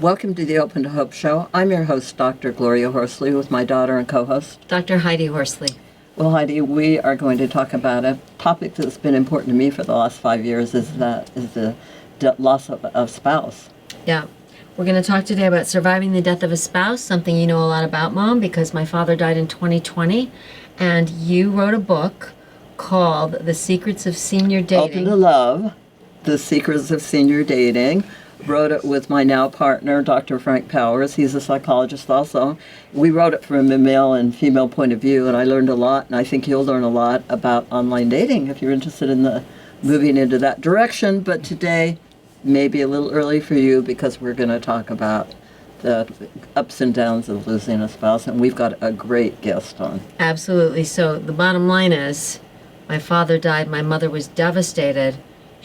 Welcome to the Open to Hope Show. I'm your host, Dr. Gloria Horsley, with my daughter and co-host, Dr. Heidi Horsley. Well, Heidi, we are going to talk about a topic that's been important to me for the last 5 years, is the loss of a spouse. Yeah. We're going to talk today about surviving the death of a spouse, something you know a lot about, Mom, because my father died in 2020, and you wrote a book called The Secrets of Senior Dating. Open to Love, The Secrets of Senior Dating. Wrote it with my now partner, Dr. Frank Powers. He's a psychologist also. We wrote it from a male and female point of view, and I learned a lot, and I think you'll learn a lot about online dating if you're interested in moving into that direction. But today may be a little early for you because we're going to talk about the ups and downs of losing a spouse, and we've got a great guest on. Absolutely. So the bottom line is, my father died, my mother was devastated.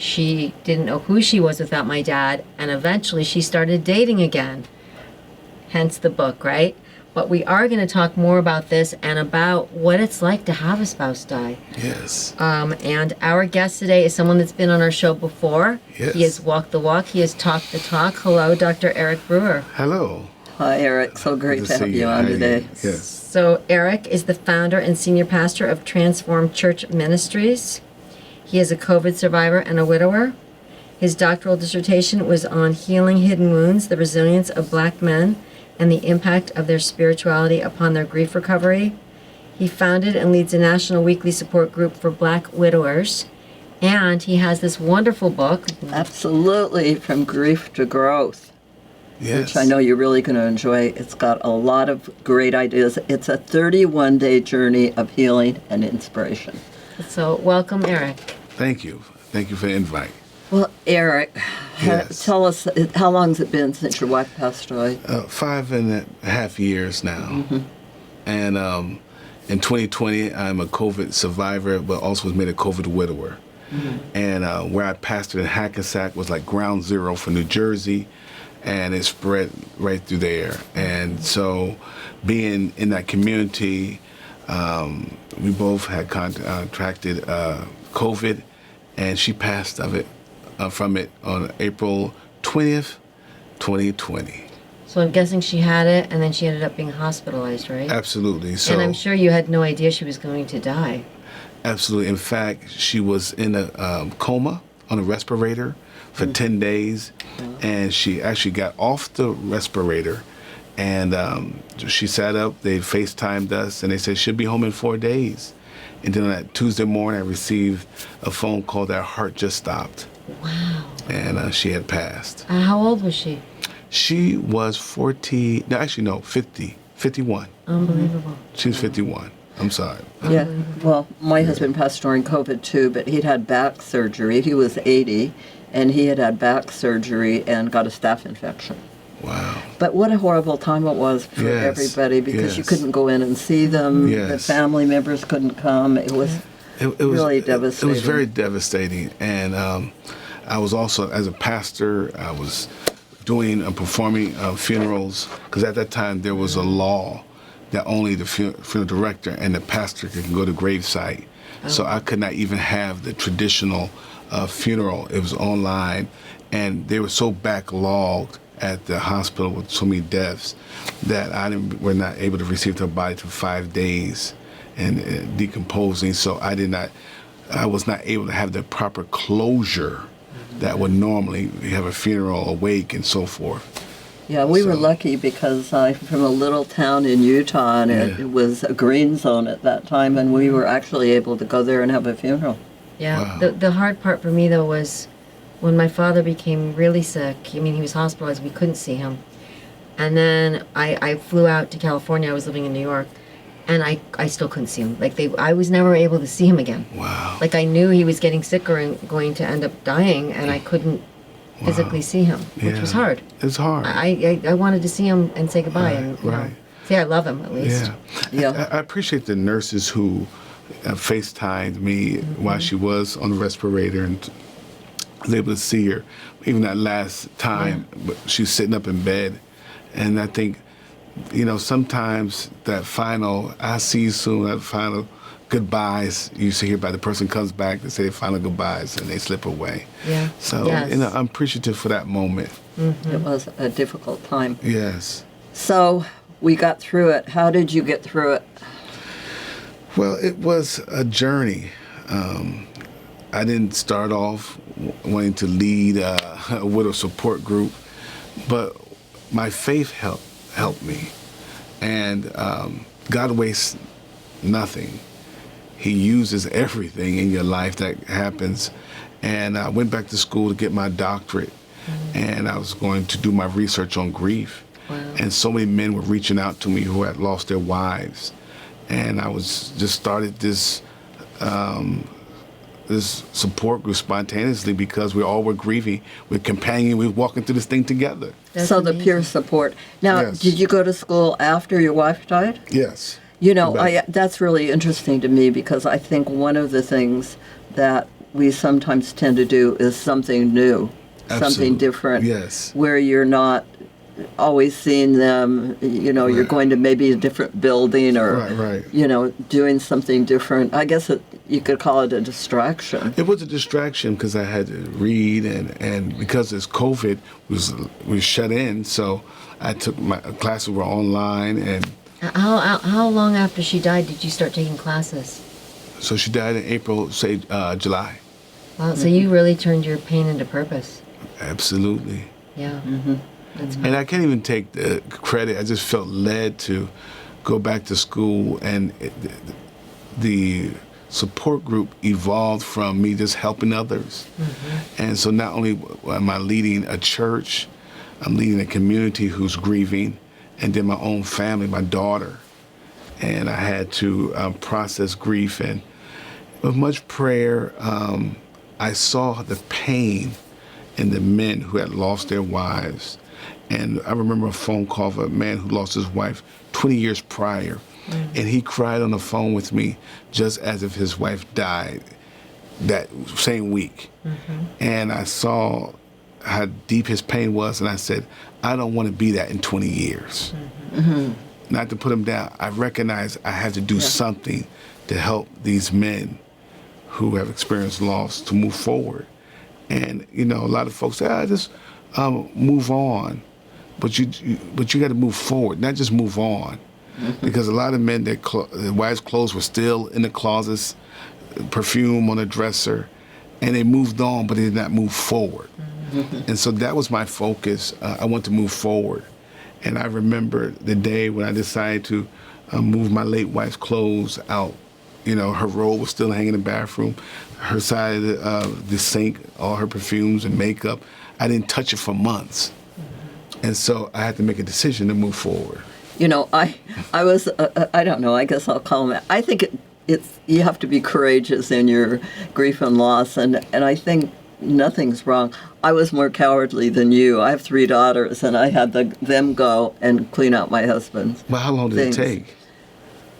She didn't know who she was without my dad, and eventually she started dating again. Hence the book, right? But we are going to talk more about this and about what it's like to have a spouse die. Yes. And our guest today is someone that's been on our show before. Yes. He has walked the walk. He has talked the talk. Hello, Dr. Eric Brewer. Hello. Hi, Eric. So great to have see you on today. Yes. So Eric is the founder and senior pastor of Transformed Church Ministries. He is a COVID survivor and a widower. His doctoral dissertation was on healing hidden wounds, the resilience of Black men, and the impact of their spirituality upon their grief recovery. He founded and leads a national weekly support group for Black widowers. And he has this wonderful book. Absolutely, From Grief to Growth. Yes. Which I know you're really going to enjoy. It's got a lot of great ideas. It's a 31-day journey of healing and inspiration. So welcome, Eric. Thank you. Thank you for the invite. Well, Eric, Yes. tell us, how long has it been since your wife passed away? 5.5 years now. Mm-hmm. And in 2020, I'm a COVID survivor, but also was made a COVID widower. Mm-hmm. And where I pastored in Hackensack was like ground zero for New Jersey, and it spread right through there. And so being in that community, we both had contracted COVID, and she passed from it on April 20th, 2020. So I'm guessing she had it, and then she ended up being hospitalized, right? Absolutely. So, And I'm sure you had no idea she was going to die. absolutely. In fact, she was in a coma on a respirator for 10 days, and she actually got off the respirator, and she sat up. They FaceTimed us, and they said she'll be home in 4 days. And then on that Tuesday morning, I received a phone call that her heart just stopped. Wow. And she had passed. How old was she? She was 51. Unbelievable. She was 51. I'm sorry. Yeah, well, my husband passed during COVID too, but he'd had back surgery. He was 80, and he had back surgery and got a staph infection. Wow. But what a horrible time it was for Yes, everybody, because you yes. couldn't go in and see them. The Yes. family members couldn't come. It was It was really It devastating. was very devastating. And I was also, as a pastor, I was doing and performing funerals, because at that time there was a law that only the funeral director and the pastor could go to gravesite. So I could not even have the traditional funeral. It was online, and they were so backlogged at the hospital with so many deaths that were not able to receive their body for 5 days and decomposing. So I was not able to have the proper closure that would normally have a funeral, a wake, and so forth. Yeah, we were So- lucky because I'm from a little town in Utah, and it was a green zone at that time, and we were actually able to go there and have a funeral. Yeah. Wow. The hard part for me, though, was when my father became really sick. I mean, he was hospitalized. We couldn't see him. And then I flew out to California. I was living in New York. And I still couldn't see him. I was never able to see him again. Wow. Like, I knew he was getting sicker and going to end up dying, and I couldn't physically see him, which was Yeah. hard. It's hard. I wanted to see him and say goodbye. Right, and right. say I love him, at least. Yeah. Yeah. I appreciate the nurses who FaceTimed me while she was on the respirator, and I was able to see her. Even that last time, but she's sitting up in bed. And I think, sometimes that final, I see you soon, that final goodbyes. You see here by the person comes back, they say their final goodbyes, and they slip away. Yeah. So, Yes. I'm appreciative for that moment. It was a difficult time. Yes. So we got through it. How did you get through it? Well, it was a journey. I didn't start off wanting to lead a widow support group, but my faith helped me. And God wastes nothing. He uses everything in your life that happens. And I went back to school to get my doctorate, and I was going to do my research on grief. Wow. And so many men were reaching out to me who had lost their wives. And I was just started this this support group spontaneously because we all were grieving. We're companion. We were walking through this thing together. That's So the amazing. peer support. Now, Yes. did you go to school after your wife died? Yes. You know, Right. that's really interesting to me because I think one of the things that we sometimes tend to do is something new, something Absolutely. different, Yes. where you're not always seeing them, you're Right. going to maybe a different building or, Right. doing something different. I guess you could call it a distraction. It was a distraction because I had to read, and because it's COVID, we shut in. So I took my classes were online, and How long after she died did you start taking classes? so she died in April, say July. Wow, so you really turned your pain into purpose. Absolutely. Yeah. That's And I can't even take the credit. I just felt led to go back to school, and the support group evolved from me just helping others. And so not only am I leading a church, I'm leading a community who's grieving, and then my own family, my daughter. And I had to process grief, and with much prayer, I saw the pain in the men who had lost their wives. And I remember a phone call of a man who lost his wife 20 years prior. And he cried on the phone with me just as if his wife died that same week. And I saw how deep his pain was, and I said, I don't want to be that in 20 years. Not to put him down, I recognize I have to do something to help these men who have experienced loss to move forward. And, a lot of folks say, just move on. But you got to move forward, not just move on. Because a lot of men, their wives' clothes were still in the closets, perfume on the dresser, and they moved on, but they did not move forward. And so that was my focus. I want to move forward. And I remember the day when I decided to move my late wife's clothes out. Her robe was still hanging in the bathroom, her side of the sink, all her perfumes and makeup. I didn't touch it for months. And so I had to make a decision to move forward. I was, I don't know, I guess I'll call him, I think it's you have to be courageous in your grief and loss, and I think nothing's wrong. I was more cowardly than you. I have 3 daughters, and I had them go and clean out my husband's But how long did things. it take?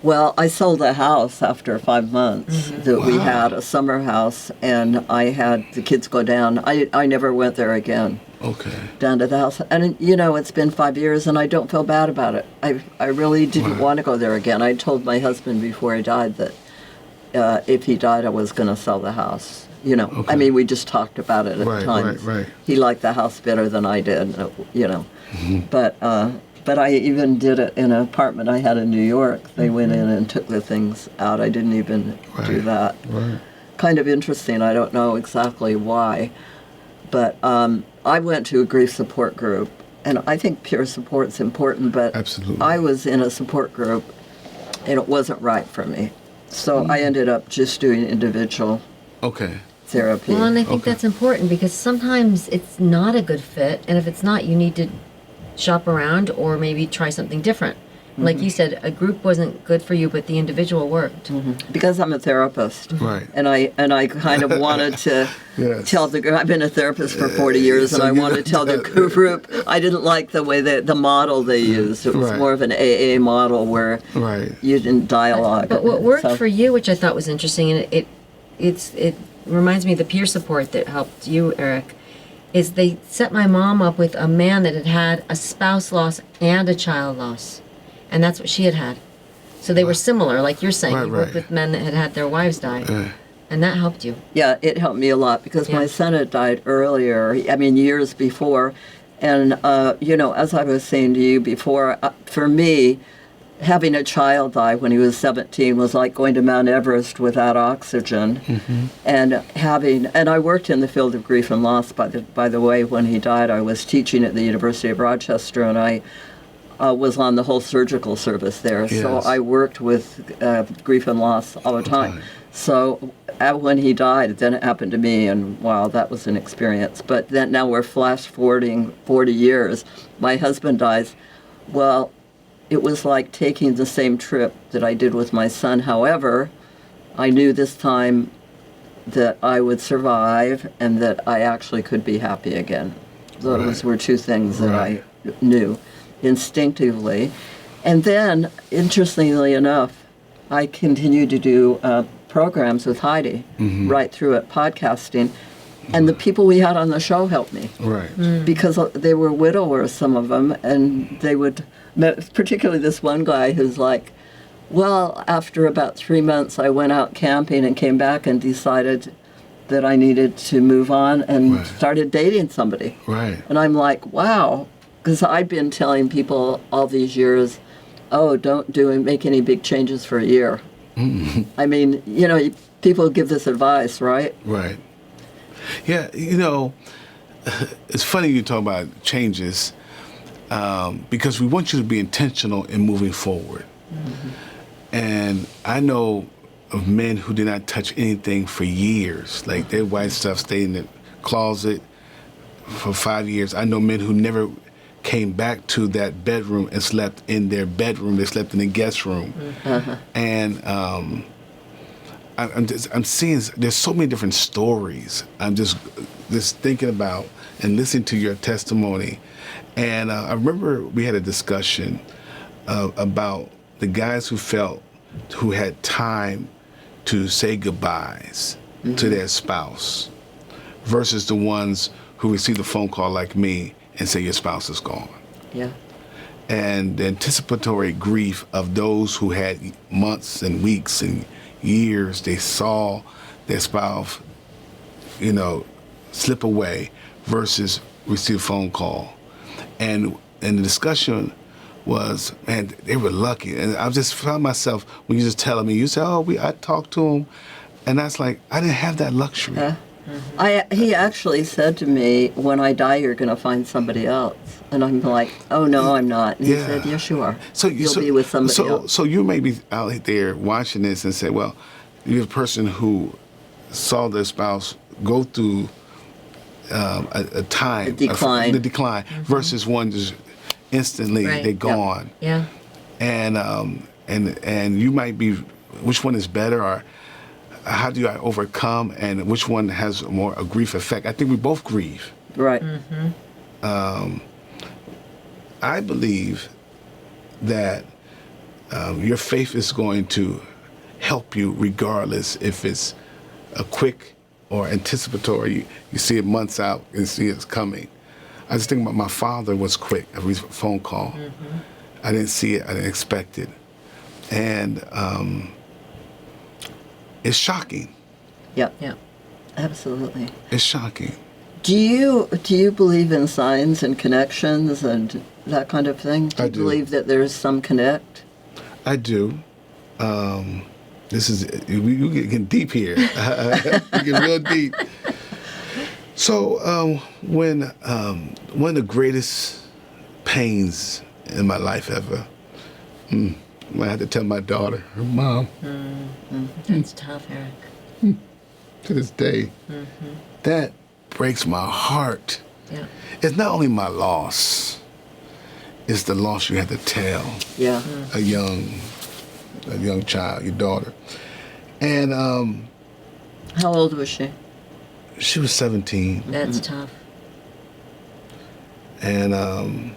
Well, I sold a house after 5 months that we Wow. had, a summer house, and I had the kids go down. I never went there again, Okay. down to the house. And, it's been 5 years, and I don't feel bad about it. I really didn't Wow. want to go there again. I told my husband before he died that if he died, I was going to sell the house. Okay. I mean, we just talked about it at Right, times. right. He liked the house better than I did, But I even did it in an apartment I had in New York. They went in and took the things out. I didn't even do Right, that. right. Kind of interesting. I don't know exactly why. But I went to a grief support group, and I think peer support's important, but Absolutely. I was in a support group, and it wasn't right for me. So I ended up just doing individual Okay. therapy. Well, and I think Okay. that's important because sometimes it's not a good fit, and if it's not, you need to shop around or maybe try something different. Like you said, a group wasn't good for you, but the individual worked. Because I'm a therapist. Right. And I kind of wanted to Yes. tell the group. I've been a therapist for 40 years, and so I you wanted to tell the group. I didn't like the way the model they used. It was Right. more of an AA model where Right. you didn't dialogue. But what worked So- for you, which I thought was interesting, and it reminds me of the peer support that helped you, Eric, is they set my mom up with a man that had had a spouse loss and a child loss. And that's what she had had. So they were similar, like you're saying. Right, You worked right. with men that had had their wives die. And that helped you. Yeah, it helped me a lot because my Yeah. son had died earlier, I mean, years before. And, as I was saying to you before, for me, having a child die when he was 17 was like going to Mount Everest without oxygen. And I worked in the field of grief and loss, by the way. When he died, I was teaching at the University of Rochester, and I was on the whole surgical service there. So Yes. I worked with grief and loss all the time. So when he died, then it happened to me, and wow, that was an experience. But then now we're flash forwarding 40 years. My husband dies. Well, it was like taking the same trip that I did with my son. However, I knew this time that I would survive and that I actually could be happy again. Those were two things that I knew instinctively. And then, interestingly enough, I continued to do programs with Heidi right through it, podcasting. And the people we had on the show helped me. Right. Because they were widowers, some of them, and they would, particularly this one guy who's like, well, after about 3 months, I went out camping and came back and decided that I needed to move on and started dating somebody. Right. And I'm like, wow, because I'd been telling people all these years, oh, don't make any big changes for a year. I mean, people give this advice, right? Right. Yeah, it's funny you talk about changes because we want you to be intentional in moving forward. And I know of men who did not touch anything for years. Like their white stuff stayed in the closet for 5 years. I know men who never came back to that bedroom and slept in their bedroom. They slept in the guest room. And I'm seeing there's so many different stories. I'm just thinking about and listening to your testimony. And I remember we had a discussion about the guys who had time to say goodbyes to their spouse versus the ones who received a phone call like me and say your spouse is gone. Yeah. And the anticipatory grief of those who had months and weeks and years, they saw their spouse, slip away versus receive a phone call. And the discussion was, man, they were lucky. And I just found myself, when you just telling me, you say, I talked to him. And that's like, I didn't have that luxury. He actually said to me, when I die, you're going to find somebody else. And I'm like, oh, no, I'm not. And he said, yes, you are. You'll be with somebody else. So you may be out there watching this and say, well, you're a person who saw their spouse go through a time. The decline versus one just instantly, they're gone. Yeah. And you might be, which one is better, or how do I overcome, and which one has more a grief effect? I think we both grieve. Right. I believe that your faith is going to help you regardless if it's a quick or anticipatory. You see it months out and see it's coming. I just think about my father was quick. Every phone call. I didn't see it. I didn't expect it. And it's shocking. Yep. Yeah. Absolutely. It's shocking. Do you believe in signs and connections and that kind of thing? Do you believe that there's some connect? I do. This is, you getting deep here. You get real deep. So when one of the greatest pains in my life ever, I had to tell my daughter, her mom. That's tough, Eric. To this day, that breaks my heart. Yeah. It's not only my loss, it's the loss you have to tell Yeah. a young child, your daughter. And How old was she? she was 17. That's tough. And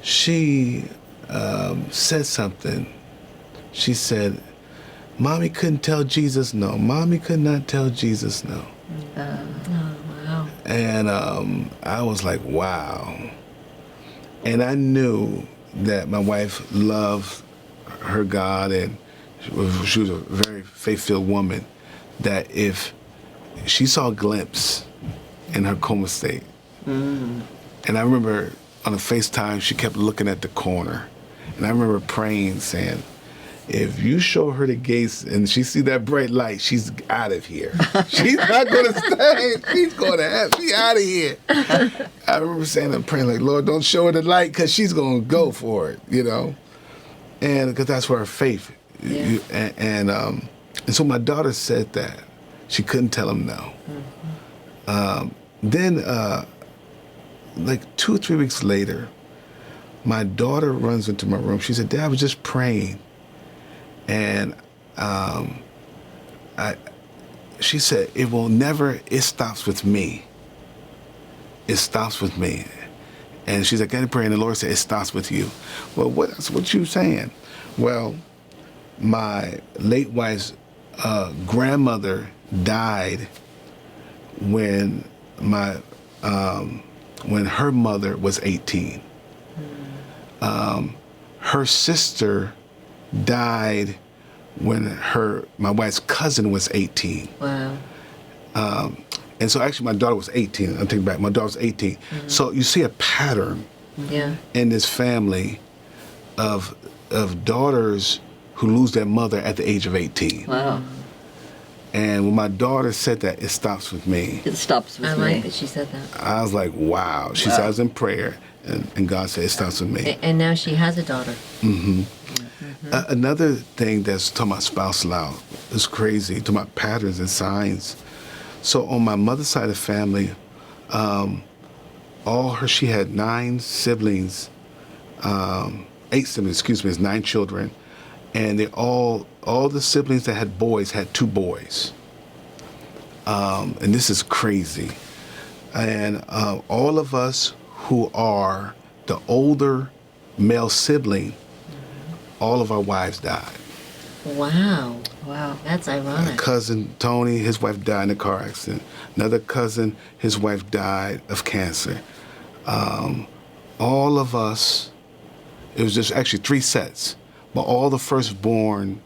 she said something. She said, Mommy couldn't tell Jesus no. Mommy could not tell Jesus no. Oh, wow. And I was like, wow. And I knew that my wife loved her God, and she was a very faith-filled woman, that if she saw a glimpse in her coma state, and I remember on a FaceTime, she kept looking at the corner, and I remember praying, saying, if you show her the gates and she see that bright light, she's out of here. She's not going to stay. She's going to have, she's out of here. I remember saying and praying, like, Lord, don't show her the light, because she's going to go for it, you know? And because that's where her faith. Yeah. And so my daughter said that. She couldn't tell him no. Then, like 2 or 3 weeks later, my daughter runs into my room. She said, Dad, I was just praying. And she said, it stops with me. It stops with me. And she's like, I pray, and the Lord said, it stops with you. Well, what you saying? Well, my late wife's grandmother died when her mother was 18. Her sister died when my wife's cousin was 18. Wow. And so actually my daughter was 18. I'm taking back. My daughter was 18. So you see a pattern in this family of daughters who lose their mother at the age of 18. Wow. And when my daughter said that, it stops with me. It stops with I me. like that she said that. I was like, wow. She said I was in prayer, and God said it stops with me. And now she has a daughter. Another thing that's talking about spouse law is crazy, talking about patterns and signs. So on my mother's side of the family, she had 9 siblings, 8 siblings, excuse me, it's 9 children. And they all the siblings that had boys had 2 boys. And this is crazy. And all of us who are the older male sibling, all of our wives died. Wow. Wow. That's A ironic. cousin, Tony, his wife died in a car accident. Another cousin, his wife died of cancer. All of us, it was just actually 3 sets, but all the firstborn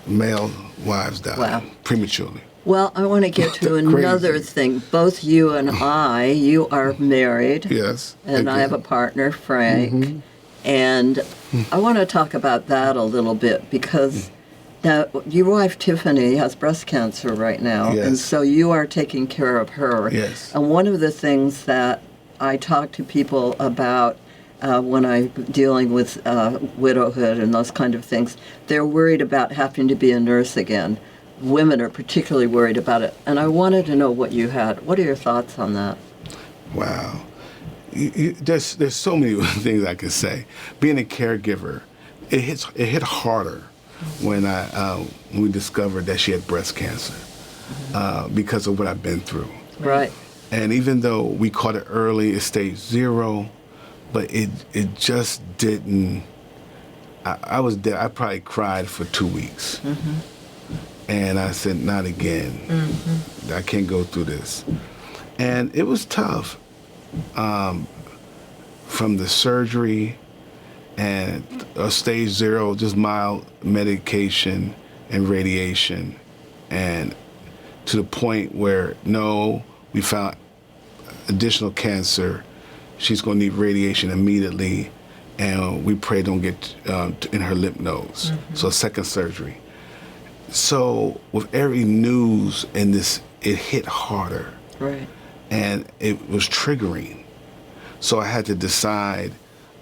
male wives died prematurely. Well, I want to get to another thing. Both you and you are married. Yes. And I have a partner, Frank. And I want to talk about that a little bit, because now your wife, Tiffany, has breast cancer right now. Yes. And so you are taking care of her. Yes. And one of the things that I talk to people about when I'm dealing with widowhood and those kind of things, they're worried about having to be a nurse again. Women are particularly worried about it. And I wanted to know what you had. What are your thoughts on that? Wow. There's so many things I could say. Being a caregiver, it hit harder when we discovered that she had breast cancer because of what I've been through. Right. And even though we caught it early, it's stage 0, but it just didn't. I was dead. I probably cried for 2 weeks. And I said, not again. I can't go through this. And it was tough. From the surgery and stage 0, just mild medication and radiation, and to the point where, no, we found additional cancer. She's going to need radiation immediately, and we pray don't get in her lymph nodes. So second surgery. So with every news in this, it hit harder. Right. And it was triggering. So I had to decide,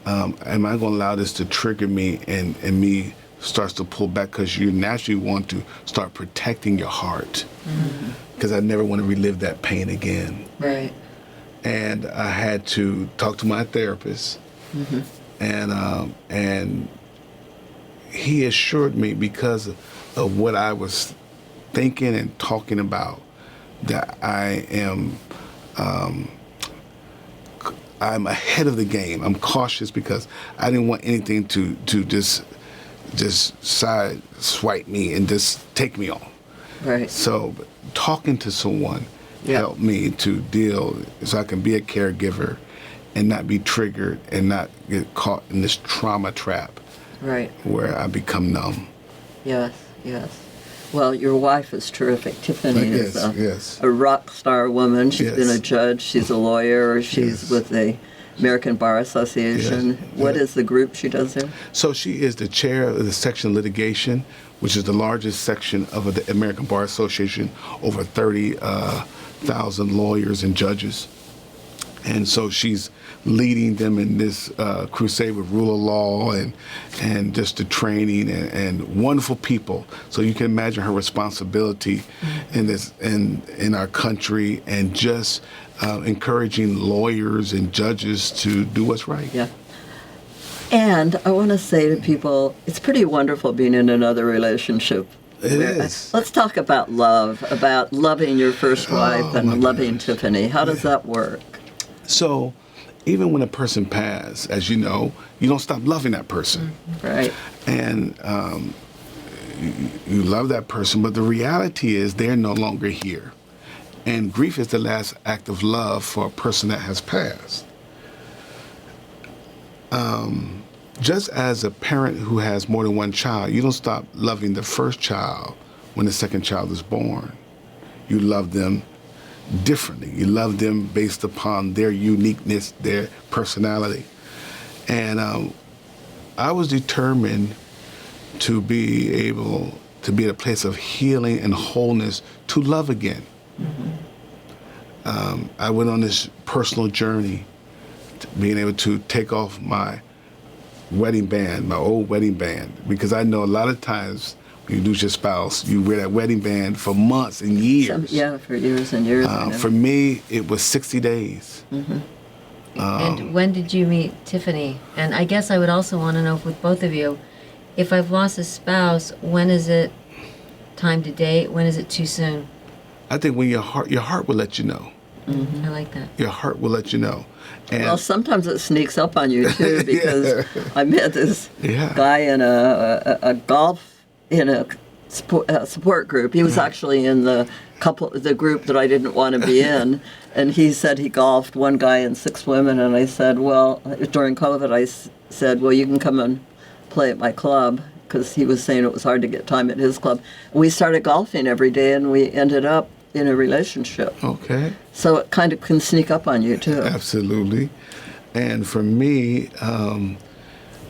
am I going to allow this to trigger me and me starts to pull back, because you naturally want to start protecting your heart, because I never want to relive that pain again. Right. And I had to talk to my therapist, and he assured me, because of what I was thinking and talking about, that I'm ahead of the game. I'm cautious because I didn't want anything to just side swipe me and just take me on. Right. So talking to someone helped me to deal, so I can be a caregiver and not be triggered and not get caught in this trauma trap Right. where I become numb. Yes, yes. Well, your wife is terrific. Tiffany is Yes. a rock star woman. She's Yes. been a judge. She's a lawyer. She's Yes. with the American Bar Association. Yes. What Yes. is the group she does there? So she is the chair of the section litigation, which is the largest section of the American Bar Association, over 30,000 lawyers and judges. And so she's leading them in this crusade with rule of law and just the training and wonderful people. So you can imagine her responsibility in this in our country, and just encouraging lawyers and judges to do what's right. Yeah. And I want to say to people, it's pretty wonderful being in another relationship. It is. Let's talk about love, about loving your first wife my and loving goodness. Tiffany. How does that work? So even when a person passes, as you know, you don't stop loving that person. Right. And you love that person, but the reality is they're no longer here. And grief is the last act of love for a person that has passed. Just as a parent who has more than one child, you don't stop loving the first child when the second child is born. You love them differently. You love them based upon their uniqueness, their personality. And I was determined to be able to be at a place of healing and wholeness, to love again. I went on this personal journey, being able to take off my wedding band, my old wedding band, because I know a lot of times when you lose your spouse, you wear that wedding band for months and years. Yeah, for years and years. I know. For me, it was 60 days. And when did you meet Tiffany? And I guess I would also want to know with both of you, if I've lost a spouse, when is it time to date? When is it too soon? I think when your heart will let you know. I like that. Your heart will let you know. And Well, sometimes it sneaks up on you too, because I met this Yeah. guy in a golf support group. He was actually in the group that I didn't want to be in, and he said he golfed, one guy and 6 women, and I said, well, during COVID, I said, well, you can come and play at my club, because he was saying it was hard to get time at his club. We started golfing every day, and we ended up in a relationship. Okay. So it kind of can sneak up on you too. Absolutely. And for me,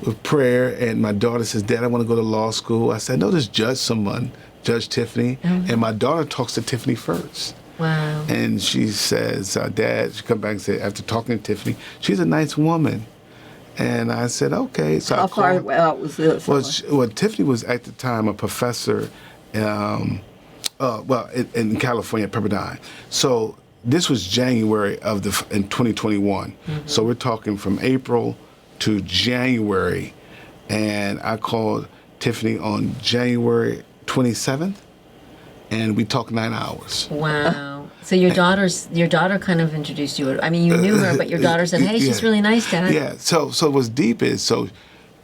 with prayer, and my daughter says, Dad, I want to go to law school. I said, no, just judge someone, Judge Tiffany. And my daughter talks to Tiffany first. Wow. And she says, Dad, she come back and say, after talking to Tiffany, she's a nice woman. And I said, okay. So How I called, far out was this? well, Tiffany was at the time a professor in California at Pepperdine. So this was January in 2021. So we're talking from April to January, and I called Tiffany on January 27th, and we talked 9 hours. Wow. So your daughter kind of introduced you. I mean, you knew her, but your daughter said, "Hey, she's Yeah. really nice, Dad." Yeah. So what's deep is, so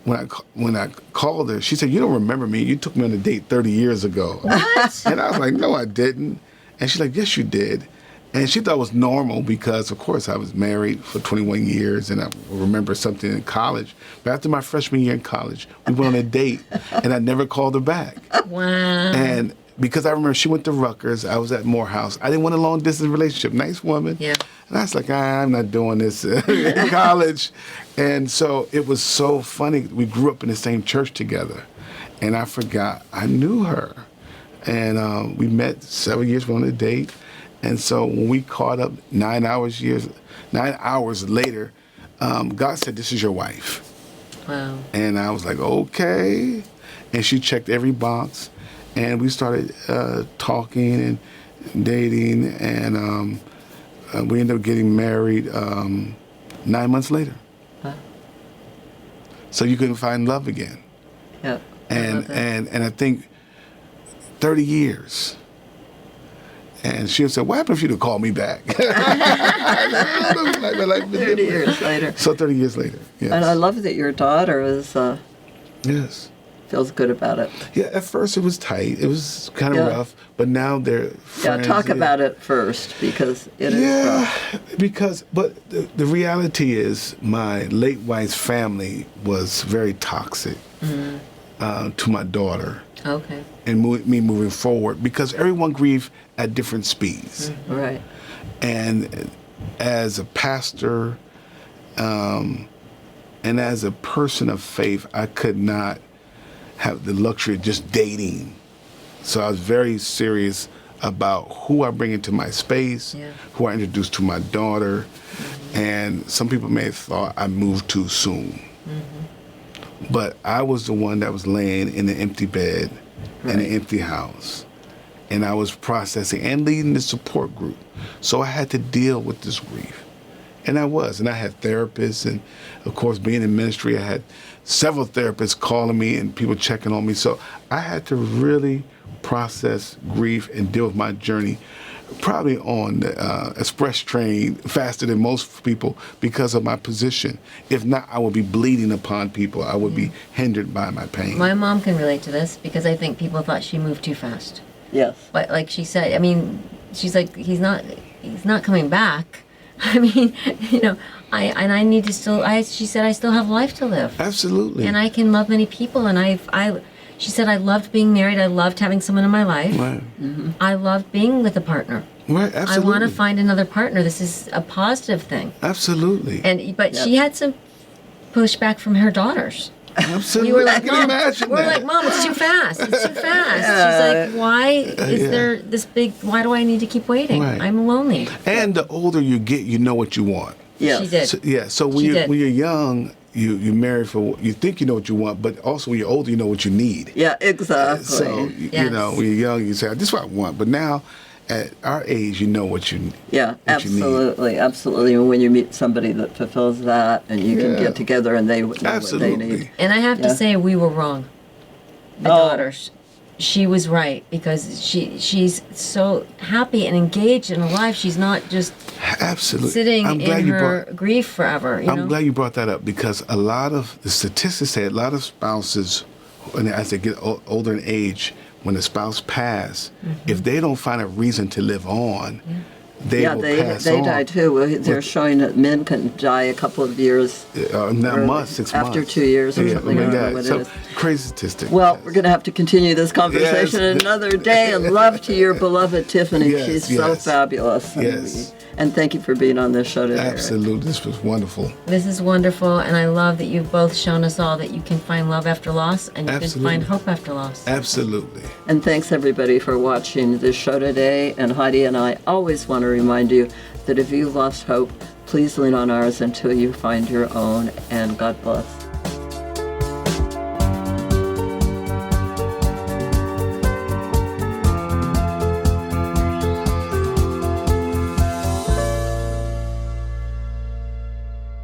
when I called her, she said, "You don't remember me? You took me on a date 30 years ago." What? And I was like, "No, I didn't." And she's like, "Yes, you did." And she thought it was normal because, of course, I was married for 21 years, and I remember something in college. But after my freshman year in college, we went on a date, and I never called her back. Wow. And because I remember she went to Rutgers, I was at Morehouse. I didn't want a long distance relationship. Nice woman. Yeah. And I was like, I'm not doing this in college. And so it was so funny. We grew up in the same church together. And I forgot I knew her. And we met several years, we went on a date. And so when we caught up 9 hours later, God said, "This is your wife." Wow. And I was like, okay. And she checked every box. And we started talking and dating. And we ended up getting married 9 months later. Huh. So you couldn't find love again. Yep. And I think 30 years. And she said, "What happened if you'd have called me back?" 30 years later. So 30 years later, yes. And I love that your daughter Yes. feels good about it. Yeah, at first it was tight. It was kind of Yeah. rough, but now they're friends. Yeah, talk about it first, because it is rough. But the reality is my late wife's family was very toxic. to my daughter Okay. and me moving forward, because everyone grieves at different speeds. Right. And as a pastor and as a person of faith, I could not have the luxury of just dating. So I was very serious about who I bring into my space, who I introduce to my daughter. And some people may have thought I moved too soon. But I was the one that was laying in an empty bed in an empty house. And I was processing and leading the support group. So I had to deal with this grief. And I was. And I had therapists. And, of course, being in ministry, I had several therapists calling me and people checking on me. So I had to really process grief and deal with my journey, probably on the express train faster than most people because of my position. If not, I would be bleeding upon people. I would be hindered by my pain. My mom can relate to this because I think people thought she moved too fast. Yes. But like she said, I mean, she's like, he's not coming back. I mean, you know, I need to still. She said I still have life to live. Absolutely. And I can love many people. And she said I loved being married. I loved having someone in my life. Right. I loved being with a partner. Right. Absolutely. I want to find another partner. This is a positive thing. Absolutely. But she had some pushback from her daughters. Absolutely. We were like, I can Mom, imagine we're that. like, Mom, it's too fast. It's too fast. She's like, why is there this big? Why do I need to keep waiting? Right. I'm lonely. And the older you get, you know what you want. Yes. She did. So, yeah. So when you're young, you marry for you think you know what you want, but also when you're older, you know what you need. Yeah, exactly. So you know, when you're young, you say, "This is what I want." But now, at our age, you know what you Yeah, what you need. absolutely, absolutely. And when you meet somebody that fulfills that, and you can get together, and they know what they Absolutely. need. And I have to Yeah. say, we were wrong. The daughters. She was right because she's so happy and engaged in her life. She's not just Absolutely. sitting I'm glad in you her brought. grief forever. You know? I'm glad you brought that up because a lot of the statistics say a lot of spouses, and as they get older in age, when the spouse passes, if they don't find a reason to live on, they will pass they on. die too. Well, they're showing that men can die a couple of years. Now, months, 6 months. After 2 years or something. I don't know what it is. Crazy statistic. Well, we're going to have to continue this conversation Yes. another day. And love to your beloved Tiffany. Yes, She's so yes. fabulous. Yes. And thank you for being on this show today. Absolutely. This was wonderful. This is wonderful, and I love that you've both shown us all that you can find love after loss and you Absolutely. can find hope after loss. Absolutely. And thanks everybody for watching this show today. And Heidi and I always want to remind you that if you've lost hope, please lean on ours until you find your own. And God bless.